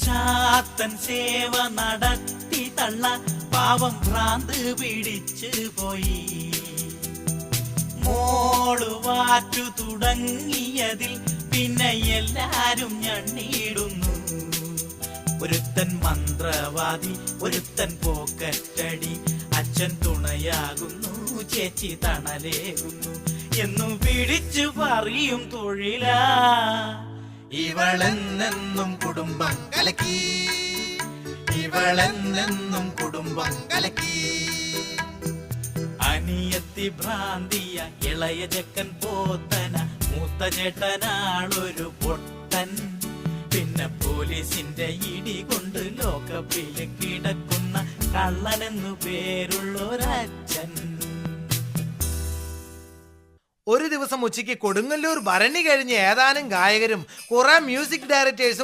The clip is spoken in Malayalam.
ചാത്തൻ സേവ നടത്തി തള്ള പാവം ഭ്രാന്ത് പിടിച്ചു പോയി. മോളുവാറ്റു തുടങ്ങിയതിൽ പിന്നെ എല്ലാരും ഞണ്ണിയിടുന്നു. ഒരുത്തൻ മന്ത്രവാദി, ഒരുത്തൻ പോക്കറ്റടി, അച്ഛൻ തുണയാകുന്നു, ചേച്ചി തണലേകുന്നു എന്നു പിടിച്ചു പറയും തൊഴിലാ. ഇവളെന്നെന്നും കുടുംബം കലക്കി, ഇവളെന്നെന്നും കുടുംബം കലക്കി. അനിയത്തി ഭ്രാന്തിയ, ഇളയ ചെക്കൻ പോത്തന, മൂത്ത ചേട്ടനാളൊരു പൊട്ടൻ. പിന്നെ പോലീസിന്റെ ഇടി കൊണ്ട് ലോകപ്പില് കിടക്കുന്ന കള്ളനെന്നു പേരുള്ളൊരച്ഛൻ. ഒരു ദിവസം ഉച്ചയ്ക്ക് കൊടുങ്ങല്ലൂർ ഭരണി കഴിഞ്ഞ് ഏതാനും ഗായകരും കുറെ മ്യൂസിക് ഡയറക്ടേഴ്സും